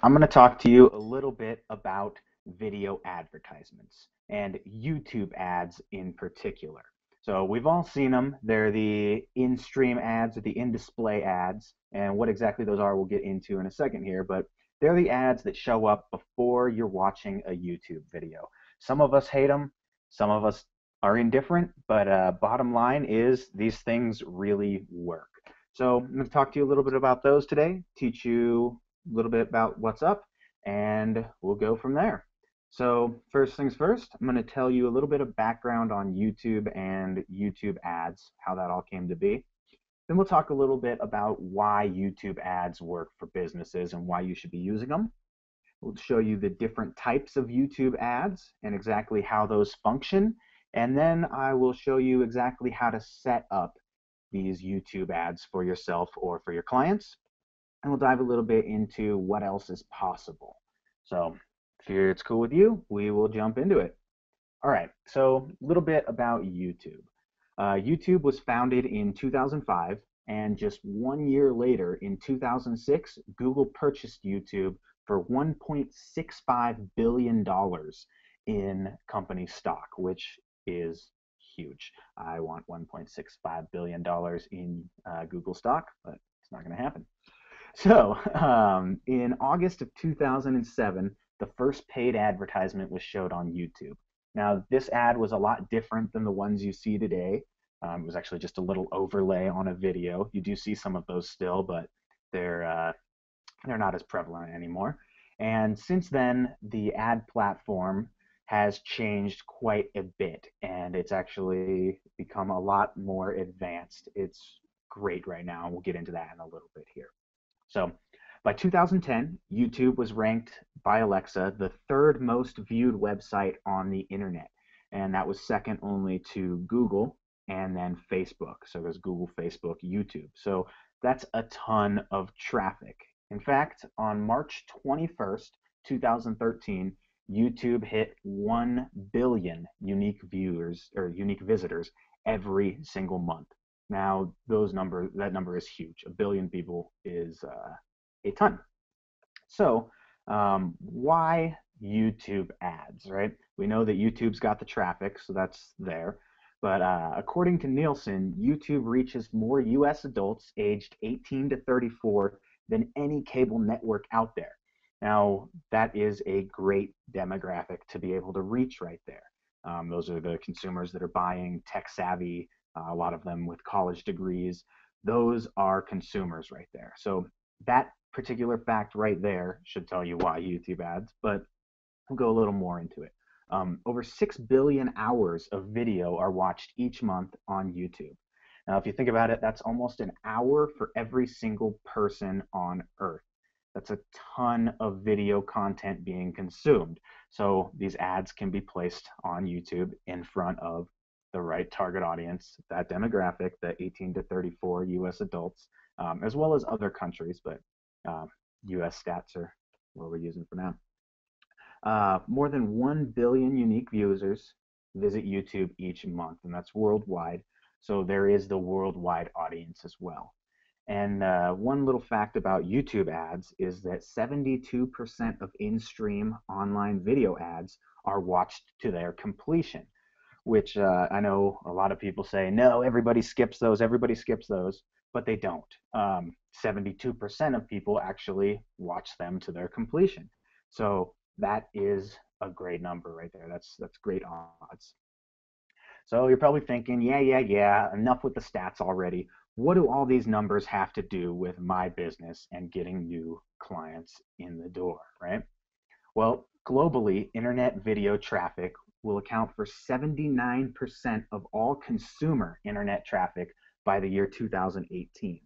I'm going to talk to you a little bit about video advertisements and YouTube ads in particular. So we've all seen them. They're the in-stream ads or the in-display ads, and what exactly those are we'll get into in a second here, but they're the ads that show up before you're watching a YouTube video. Some of us hate them, some of us are indifferent, but bottom line is these things really work. So I'm going to talk to you a little bit about those today, teach you a little bit about what's up, and we'll go from there. So first things first, I'm going to tell you a little bit of background on YouTube and YouTube ads, how that all came to be. Then we'll talk a little bit about why YouTube ads work for businesses and why you should be using them. We'll show you the different types of YouTube ads and exactly how those function. And then I will show you exactly how to set up these YouTube ads for yourself or for your clients. And we'll dive a little bit into what else is possible. So if it's cool with you, we will jump into it. All right, so a little bit about YouTube. YouTube was founded in 2005, and just 1 year later, in 2006, Google purchased YouTube for $1.65 billion in company stock, which is huge. I want $1.65 billion in Google stock, but it's not going to happen. So in August of 2007, the first paid advertisement was showed on YouTube. Now, this ad was a lot different than the ones you see today. It was actually just a little overlay on a video. You do see some of those still, but they're not as prevalent anymore. And since then, the ad platform has changed quite a bit, and it's actually become a lot more advanced. It's great right now, and we'll get into that in a little bit here. So by 2010, YouTube was ranked by Alexa the third most viewed website on the internet, and that was second only to Google and then Facebook. So there's Google, Facebook, YouTube. So that's a ton of traffic. In fact, on March 21st, 2013, YouTube hit 1 billion unique viewers or unique visitors every single month. Now, that number is huge. 1 billion people is a ton. So why YouTube ads, right? We know that YouTube's got the traffic, so that's there. But according to Nielsen, YouTube reaches more US adults aged 18 to 34 than any cable network out there. Now, that is a great demographic to be able to reach right there. Those are the consumers that are buying tech savvy, a lot of them with college degrees. Those are consumers right there. So that particular fact right there should tell you why YouTube ads, but we'll go a little more into it. Over 6 billion hours of video are watched each month on YouTube. Now, if you think about it, that's almost an hour for every single person on Earth. That's a ton of video content being consumed. So these ads can be placed on YouTube in front of the right target audience, that demographic, the 18 to 34 US adults, as well as other countries, but US stats are what we're using for now. More than 1 billion unique users visit YouTube each month, and that's worldwide. So there is the worldwide audience as well. And one little fact about YouTube ads is that 72% of in-stream online video ads are watched to their completion, which I know a lot of people say, no, everybody skips those, but they don't. 72% of people actually watch them to their completion. So that is a great number right there. That's great odds. So you're probably thinking, yeah, enough with the stats already. What do all these numbers have to do with my business and getting new clients in the door, right? Well, globally, internet video traffic will account for 79% of all consumer internet traffic by the year 2018.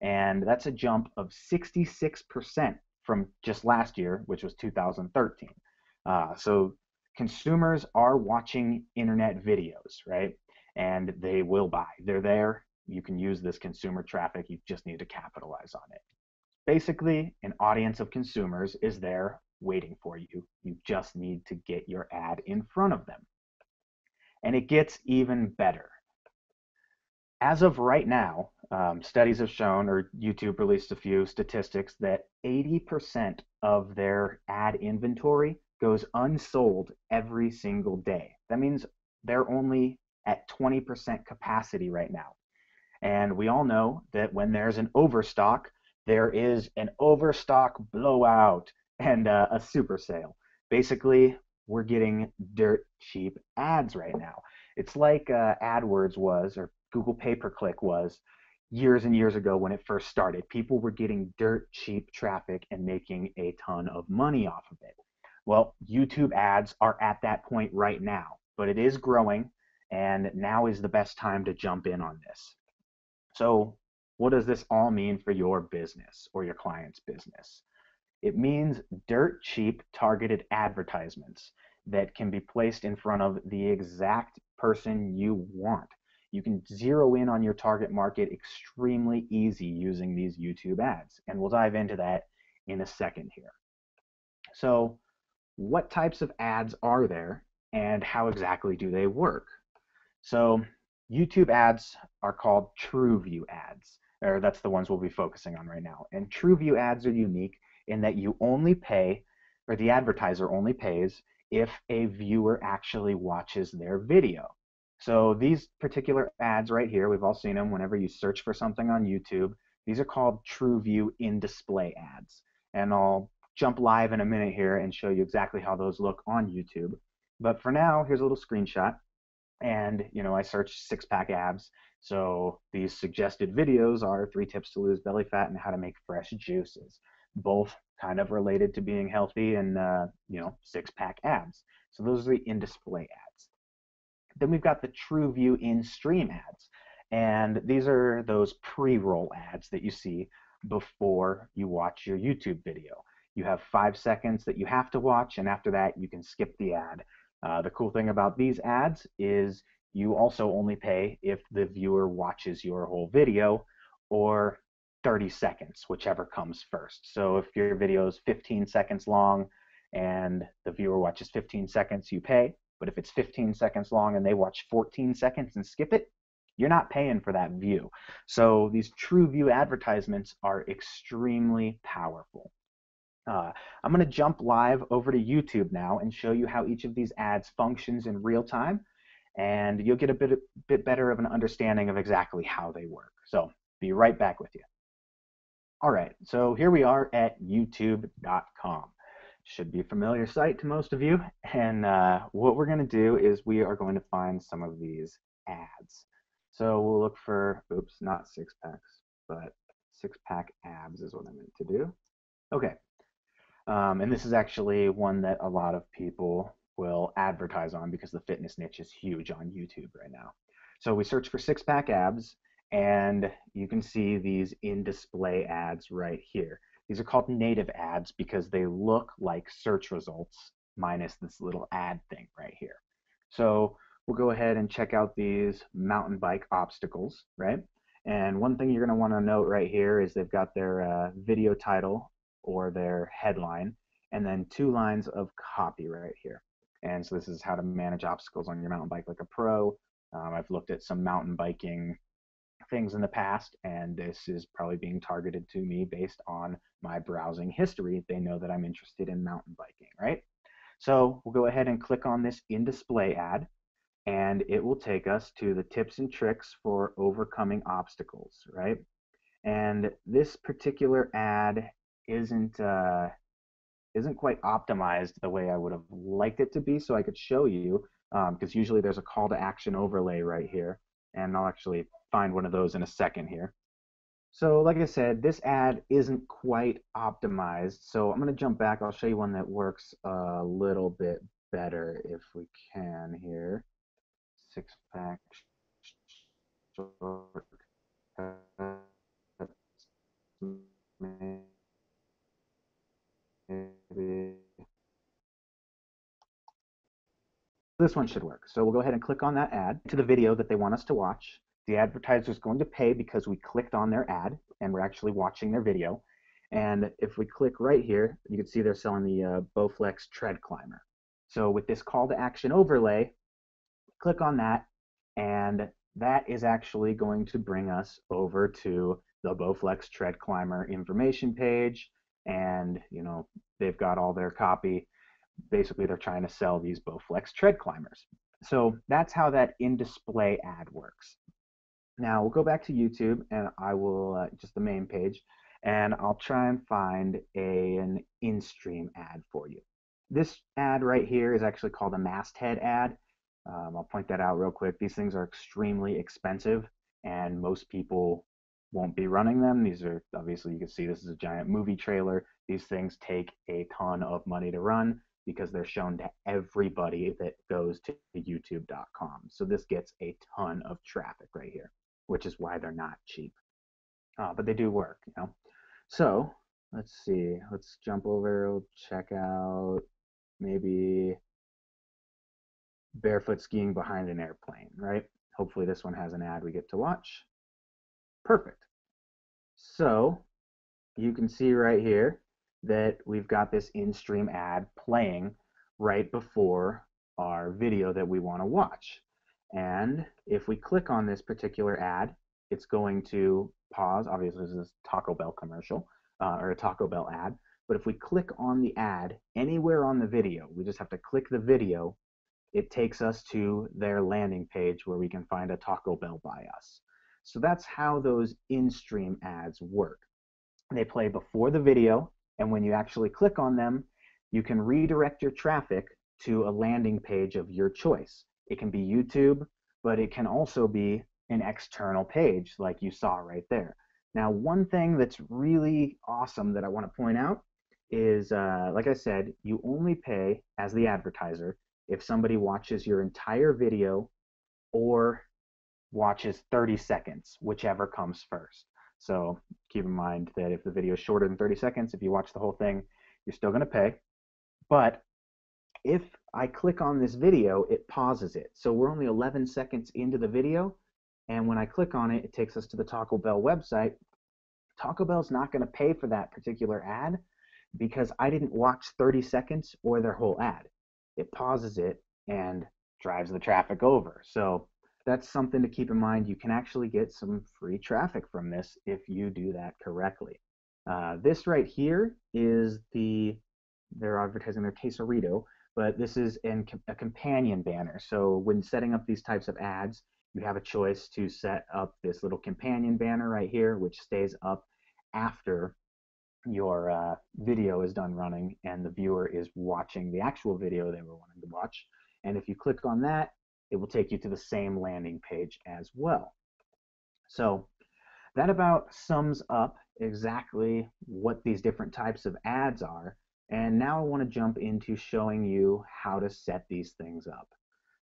And that's a jump of 66% from just last year, which was 2013. So consumers are watching internet videos, right? And they will buy. They're there. You can use this consumer traffic. You just need to capitalize on it. Basically, an audience of consumers is there waiting for you. You just need to get your ad in front of them. And it gets even better. As of right now, studies have shown, or YouTube released a few statistics, that 80% of their ad inventory goes unsold every single day. That means they're only at 20% capacity right now. And we all know that when there's an overstock, there is an overstock blowout and a super sale. Basically, we're getting dirt cheap ads right now. It's like AdWords was, or Google pay-per-click was, years and years ago when it first started. People were getting dirt cheap traffic and making a ton of money off of it. Well, YouTube ads are at that point right now, but it is growing, and now is the best time to jump in on this. So what does this all mean for your business or your client's business? It means dirt cheap targeted advertisements that can be placed in front of the exact person you want. You can zero in on your target market extremely easy using these YouTube ads, and we'll dive into that in a second here. So what types of ads are there and how exactly do they work? So YouTube ads are called TrueView ads, or that's the ones we'll be focusing on right now. And TrueView ads are unique in that you only pay, or the advertiser only pays, if a viewer actually watches their video. So these particular ads right here, we've all seen them whenever you search for something on YouTube. These are called TrueView in-display ads. And I'll jump live in a minute here and show you exactly how those look on YouTube. But for now, here's a little screenshot. And I searched six-pack abs. So these suggested videos are 3 tips to lose belly fat and how to make fresh juices, both kind of related to being healthy and six-pack abs. So those are the in-display ads. Then we've got the TrueView InStream ads, and these are those pre-roll ads that you see before you watch your YouTube video. You have 5 seconds that you have to watch, and after that you can skip the ad. The cool thing about these ads is you also only pay if the viewer watches your whole video, or 30 seconds, whichever comes first. So if your video is 15 seconds long and the viewer watches 15 seconds, you pay. But if it's 15 seconds long and they watch 14 seconds and skip it, you're not paying for that view. So these TrueView advertisements are extremely powerful. I'm going to jump live over to YouTube now and show you how each of these ads functions in real time, and you'll get a bit better of an understanding of exactly how they work. So be right back with you. All right, so here we are at youtube.com. Should be a familiar site to most of you, and what we're going to do is we are going to find some of these ads. So we'll look for, oops, not six packs, but six-pack abs is what I meant to do. Okay. And this is actually one that a lot of people will advertise on because the fitness niche is huge on YouTube right now. So we search for six-pack abs, and you can see these in-display ads right here. These are called native ads because they look like search results minus this little ad thing right here. So we'll go ahead and check out these mountain bike obstacles, right? And one thing you're going to want to note right here is they've got their video title or their headline, and then 2 lines of copy right here. And so this is how to manage obstacles on your mountain bike like a pro. I've looked at some mountain biking things in the past, and this is probably being targeted to me based on my browsing history. They know that I'm interested in mountain biking, right? So we'll go ahead and click on this in-display ad, and it will take us to the tips and tricks for overcoming obstacles, right? And this particular ad isn't quite optimized the way I would have liked it to be, so I could show you, because usually there's a call to action overlay right here, and I'll actually find one of those in a second here. So like I said, this ad isn't quite optimized, so I'm going to jump back. I'll show you one that works a little bit better if we can here. Six-pack short maybe. This one should work. So we'll go ahead and click on that ad to the video that they want us to watch. The advertiser is going to pay because we clicked on their ad and we're actually watching their video. And if we click right here, you can see they're selling the Bowflex Tread Climber. So with this call to action overlay, click on that, and that is actually going to bring us over to the Bowflex Tread Climber information page. And, they've got all their copy. Basically, they're trying to sell these Bowflex Tread Climbers. So that's how that in-display ad works. Now we'll go back to YouTube, and I will just the main page, and I'll try and find an InStream ad for you. This ad right here is actually called a Masthead ad. I'll point that out real quick. These things are extremely expensive, and most people won't be running them. These are, obviously, you can see this is a giant movie trailer. These things take a ton of money to run because they're shown to everybody that goes to youtube.com. So this gets a ton of traffic right here, which is why they're not cheap. But they do work. So let's see. Let's jump over. We'll check out maybe barefoot skiing behind an airplane, right? Hopefully this one has an ad we get to watch. Perfect. So you can see right here that we've got this in-stream ad playing right before our video that we want to watch. And if we click on this particular ad, it's going to pause. Obviously, this is a Taco Bell commercial or a Taco Bell ad. But if we click on the ad anywhere on the video, we just have to click the video, it takes us to their landing page where we can find a Taco Bell by us. So that's how those in-stream ads work. They play before the video, and when you actually click on them, you can redirect your traffic to a landing page of your choice. It can be YouTube, but it can also be an external page like you saw right there. Now, one thing that's really awesome that I want to point out is, like I said, you only pay as the advertiser if somebody watches your entire video or watches 30 seconds, whichever comes first. So keep in mind that if the video is shorter than 30 seconds, if you watch the whole thing, you're still going to pay. But if I click on this video, it pauses it. So we're only 11 seconds into the video, and when I click on it, it takes us to the Taco Bell website. Taco Bell's not going to pay for that particular ad because I didn't watch 30 seconds or their whole ad. It pauses it and drives the traffic over. So that's something to keep in mind. You can actually get some free traffic from this if you do that correctly. This right here is they're advertising their quesarito, but this is a companion banner. So when setting up these types of ads, you have a choice to set up this little companion banner right here, which stays up after your video is done running and the viewer is watching the actual video they were wanting to watch. And if you click on that, it will take you to the same landing page as well. So that about sums up exactly what these different types of ads are. And now I want to jump into showing you how to set these things up.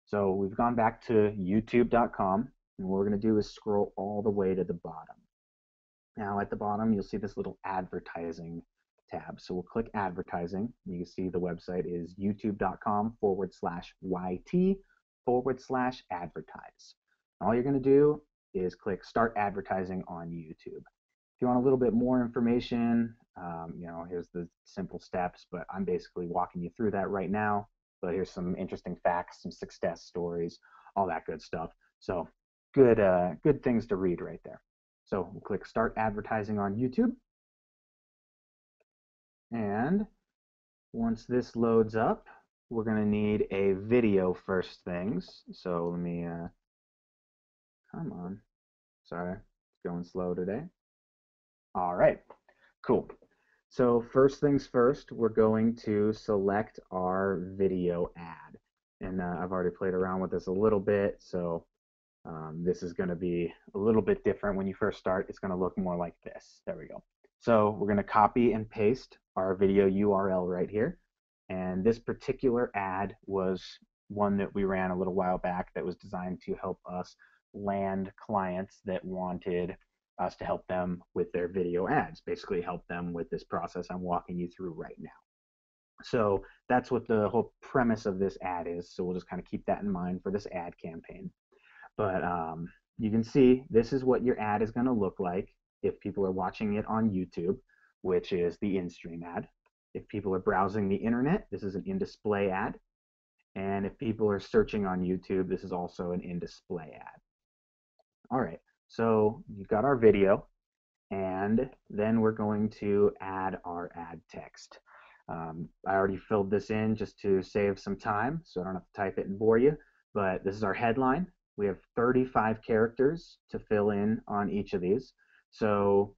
So we've gone back to youtube.com, and what we're going to do is scroll all the way to the bottom. Now at the bottom, you'll see this little advertising tab. So we'll click advertising. You can see the website is youtube.com/YT/advertise. All you're going to do is click start advertising on YouTube. If you want a little bit more information, here's the simple steps, but I'm basically walking you through that right now. But here's some interesting facts, some success stories, all that good stuff. So good things to read right there. So we'll click start advertising on YouTube. And once this loads up, we're going to need a video first things. So let me, come on. Sorry, it's going slow today. All right, cool. So first things first, we're going to select our video ad. And I've already played around with this a little bit, so this is going to be a little bit different. When you first start, it's going to look more like this. There we go. So we're going to copy and paste our video URL right here. And this particular ad was one that we ran a little while back that was designed to help us land clients that wanted us to help them with their video ads, basically help them with this process I'm walking you through right now. So that's what the whole premise of this ad is. So we'll just kind of keep that in mind for this ad campaign. But you can see this is what your ad is going to look like if people are watching it on YouTube, which is the in-stream ad. If people are browsing the internet, this is an in-display ad. And if people are searching on YouTube, this is also an in-display ad. All right, so you've got our video, and then we're going to add our ad text. I already filled this in just to save some time, so I don't have to type it and bore you, but this is our headline. We have 35 characters to fill in on each of these. So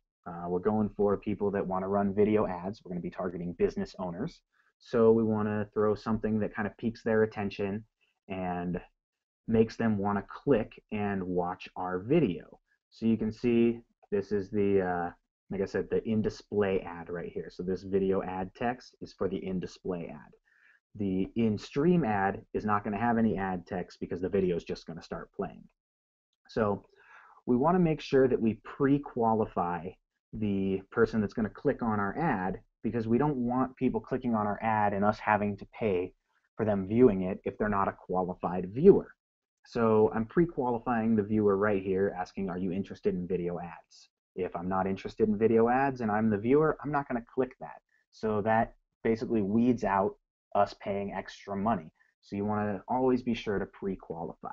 we're going for people that want to run video ads. We're going to be targeting business owners. So we want to throw something that kind of piques their attention and makes them want to click and watch our video. So you can see this is the, like I said, the in-display ad right here. So this video ad text is for the in-display ad. The InStream ad is not going to have any ad text because the video is just going to start playing. So we want to make sure that we pre-qualify the person that's going to click on our ad, because we don't want people clicking on our ad and us having to pay for them viewing it if they're not a qualified viewer. So I'm pre-qualifying the viewer right here, asking, are you interested in video ads? If I'm not interested in video ads and I'm the viewer, I'm not going to click that. So that basically weeds out us paying extra money. So you want to always be sure to pre-qualify.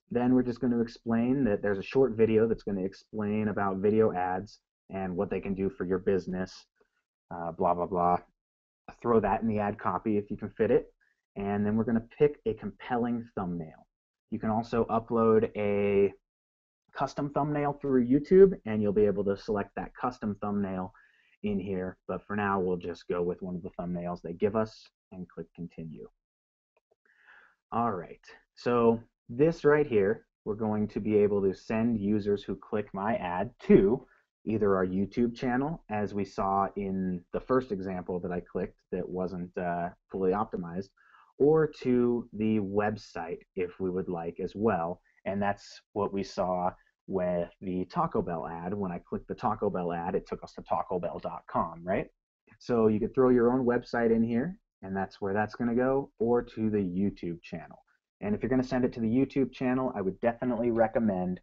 Then we're just going to explain that there's a short video that's going to explain about video ads and what they can do for your business, blah, blah, blah. Throw that in the ad copy if you can fit it. And then we're going to pick a compelling thumbnail. You can also upload a custom thumbnail through YouTube, and you'll be able to select that custom thumbnail in here. But for now, we'll just go with one of the thumbnails they give us and click continue. All right, so this right here, we're going to be able to send users who click my ad to either our YouTube channel, as we saw in the first example that I clicked that wasn't fully optimized, or to the website if we would like as well. And that's what we saw with the Taco Bell ad. When I clicked the Taco Bell ad, it took us to tacobell.com, right? So you could throw your own website in here, and that's where that's going to go, or to the YouTube channel. And if you're going to send it to the YouTube channel, I would definitely recommend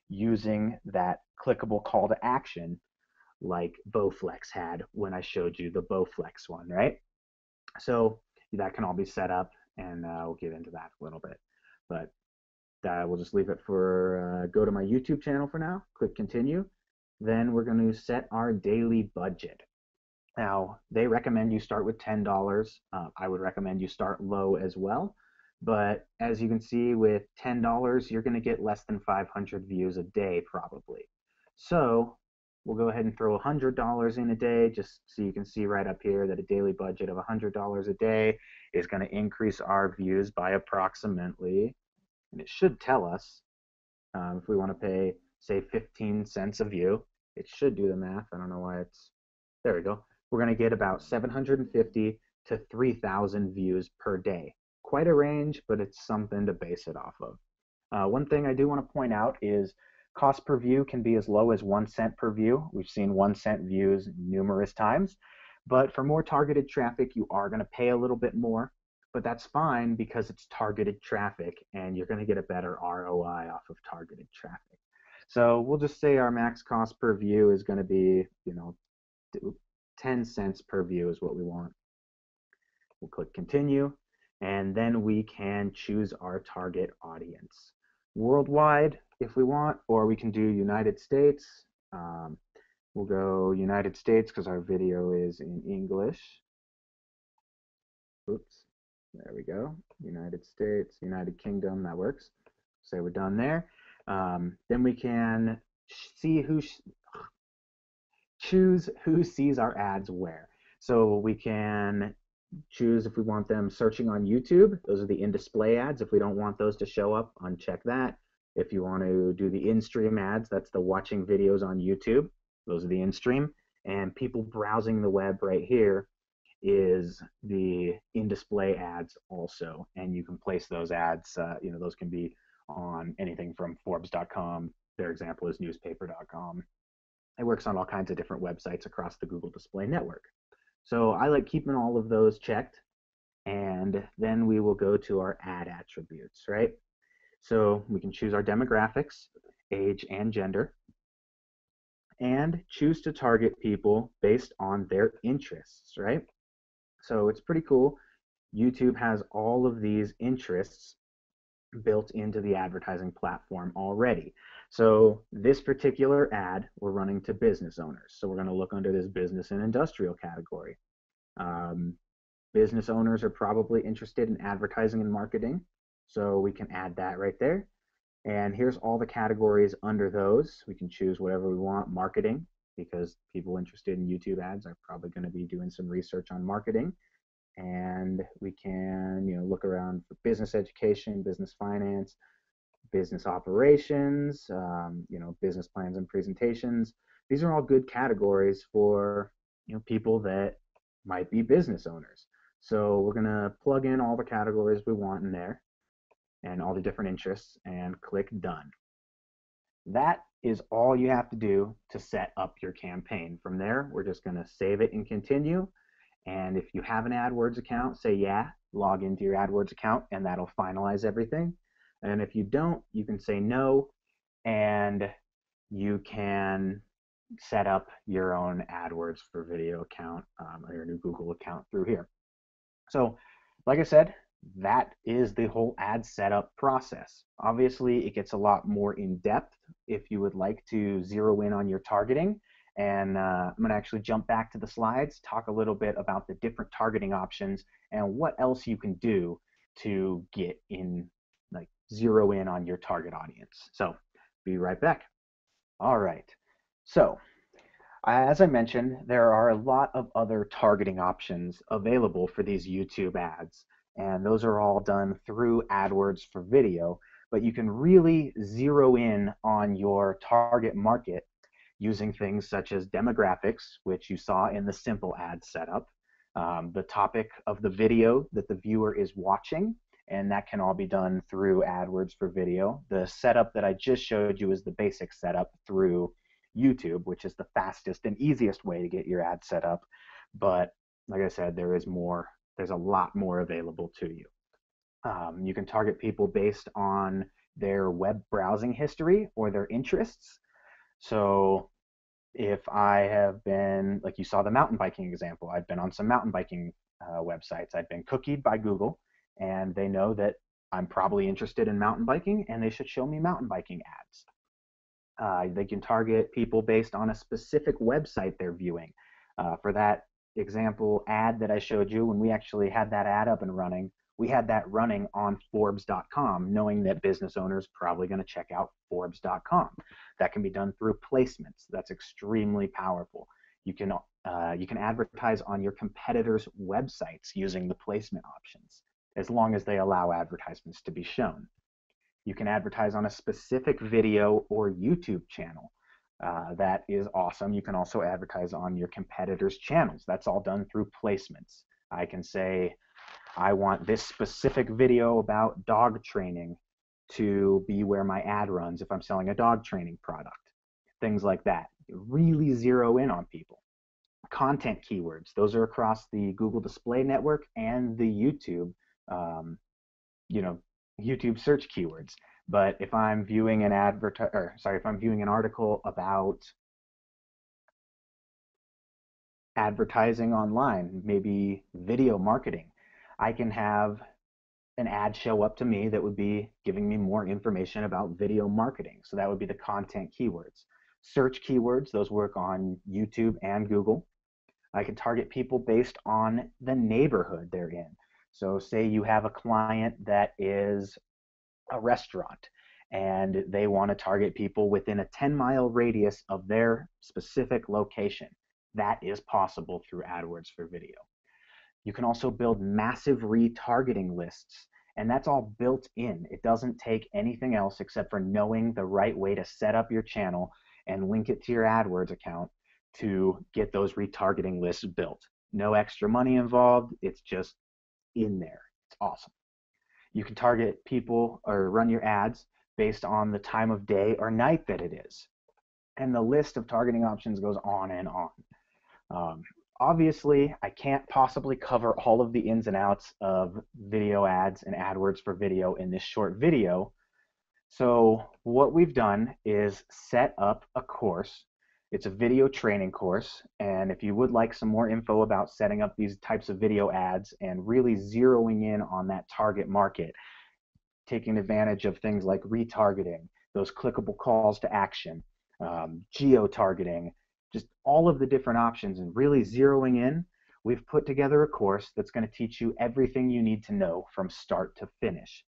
using that clickable call to action like Bowflex had when I showed you the Bowflex one, right? So that can all be set up, and we'll get into that a little bit. But we'll just leave it for go to my YouTube channel for now, click continue. Then we're going to set our daily budget. Now, they recommend you start with $10. I would recommend you start low as well. But as you can see, with $10, you're going to get less than 500 views a day probably. So we'll go ahead and throw $100 in a day, just so you can see right up here that a daily budget of $100 a day is going to increase our views by approximately, and it should tell us if we want to pay, say, 15 cents a view. It should do the math. I don't know why it's, there we go. We're going to get about 750 to 3,000 views per day. Quite a range, but it's something to base it off of. One thing I do want to point out is cost per view can be as low as 1 cent per view. We've seen 1 cent views numerous times. But for more targeted traffic, you are going to pay a little bit more. But that's fine because it's targeted traffic, and you're going to get a better ROI off of targeted traffic. So we'll just say our max cost per view is going to be, 10 cents per view is what we want. We'll click continue, and then we can choose our target audience. Worldwide if we want, or we can do United States. We'll go United States because our video is in English. Oops, there we go. United States, United Kingdom, that works. Say we're done there. Then we can see choose who sees our ads where. So we can choose if we want them searching on YouTube. Those are the in-display ads. If we don't want those to show up, uncheck that. If you want to do the in-stream ads, that's the watching videos on YouTube. Those are the in-stream. And people browsing the web right here is the in-display ads also. And you can place those ads, those can be on anything from Forbes.com. Their example is newspaper.com. It works on all kinds of different websites across the Google Display Network. So I like keeping all of those checked, and then we will go to our ad attributes, right? So we can choose our demographics, age and gender, and choose to target people based on their interests, right? So it's pretty cool. YouTube has all of these interests built into the advertising platform already. So this particular ad, we're running to business owners. So we're going to look under this business and industrial category. Um, Business owners are probably interested in advertising and marketing. So we can add that right there. And here's all the categories under those. We can choose whatever we want. Marketing, because people interested in YouTube ads are probably going to be doing some research on marketing. And we can, look around for business education, business finance, business operations, business plans and presentations. These are all good categories for, people that might be business owners. So we're going to plug in all the categories we want in there and all the different interests and click done. That is all you have to do to set up your campaign. From there, we're just going to save it and continue. And if you have an AdWords account, say yeah, log into your AdWords account, and that'll finalize everything. And if you don't, you can say no, and you can set up your own AdWords for video account or your new Google account through here. So, like I said, that is the whole ad setup process. Obviously, it gets a lot more in depth if you would like to zero in on your targeting. And I'm going to actually jump back to the slides, talk a little bit about the different targeting options and what else you can do to get in, like zero in on your target audience. So be right back. All right. So as I mentioned, there are a lot of other targeting options available for these YouTube ads. And those are all done through AdWords for video. But you can really zero in on your target market using things such as demographics, which you saw in the simple ad setup, the topic of the video that the viewer is watching, and that can all be done through AdWords for video. The setup that I just showed you is the basic setup through YouTube, which is the fastest and easiest way to get your ad set up. But like I said, there's a lot more available to you. You can target people based on their web browsing history or their interests. So if I have been, like you saw the mountain biking example, I've been on some mountain biking websites. I've been cookied by Google, and they know that I'm probably interested in mountain biking, and they should show me mountain biking ads. They can target people based on a specific website they're viewing. For that example ad that I showed you, when we actually had that ad up and running, we had that running on Forbes.com, knowing that business owners probably going to check out Forbes.com. That can be done through placements. That's extremely powerful. You can advertise on your competitors' websites using the placement options, as long as they allow advertisements to be shown. You can advertise on a specific video or YouTube channel. That is awesome. You can also advertise on your competitors' channels. That's all done through placements. I can say, I want this specific video about dog training to be where my ad runs if I'm selling a dog training product. Things like that. Really zero in on people. Content keywords. Those are across the Google Display Network and the YouTube, YouTube search keywords. But if I'm viewing an article about advertising online, maybe video marketing, I can have an ad show up to me that would be giving me more information about video marketing. So that would be the content keywords. Search keywords, those work on YouTube and Google. I can target people based on the neighborhood they're in. So say you have a client that is a restaurant and they want to target people within a 10-mile radius of their specific location. That is possible through AdWords for video. You can also build massive retargeting lists, and that's all built in. It doesn't take anything else except for knowing the right way to set up your channel and link it to your AdWords account to get those retargeting lists built. No extra money involved. It's just in there. It's awesome. You can target people or run your ads based on the time of day or night that it is. And the list of targeting options goes on and on. Obviously, I can't possibly cover all of the ins and outs of video ads and AdWords for video in this short video. So what we've done is set up a course. It's a video training course, and if you would like some more info about setting up these types of video ads and really zeroing in on that target market, taking advantage of things like retargeting, those clickable calls to action, geo-targeting, just all of the different options, and really zeroing in, we've put together a course that's going to teach you everything you need to know from start to finish.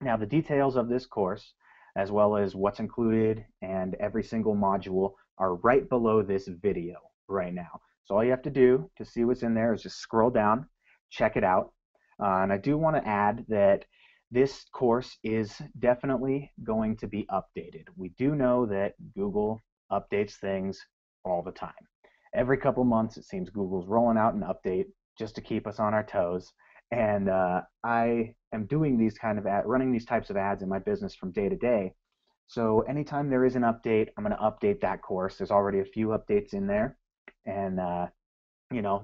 Now, the details of this course, as well as what's included and every single module, are right below this video right now. So all you have to do to see what's in there is just scroll down, check it out. And I do want to add that this course is definitely going to be updated. We do know that Google updates things all the time. Every couple months, it seems Google's rolling out an update just to keep us on our toes. And I am doing these running these types of ads in my business from day to day. So anytime there is an update, I'm going to update that course. There's already a few updates in there. And,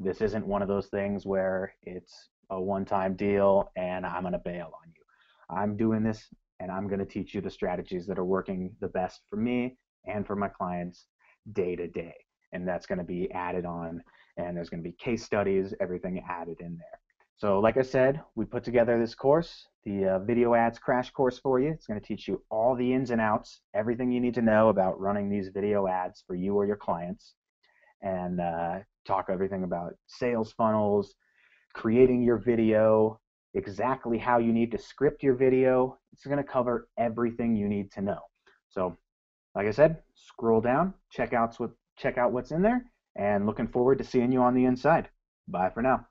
this isn't one of those things where it's a one-time deal and I'm going to bail on you. I'm doing this and I'm going to teach you the strategies that are working the best for me and for my clients day to day. And that's going to be added on, and there's going to be case studies, everything added in there. So like I said, we put together this course, the video ads crash course for you. It's going to teach you all the ins and outs, everything you need to know about running these video ads for you or your clients, and talk everything about sales funnels, creating your video, exactly how you need to script your video. It's going to cover everything you need to know. So like I said, scroll down, check out what's in there, and looking forward to seeing you on the inside. Bye for now.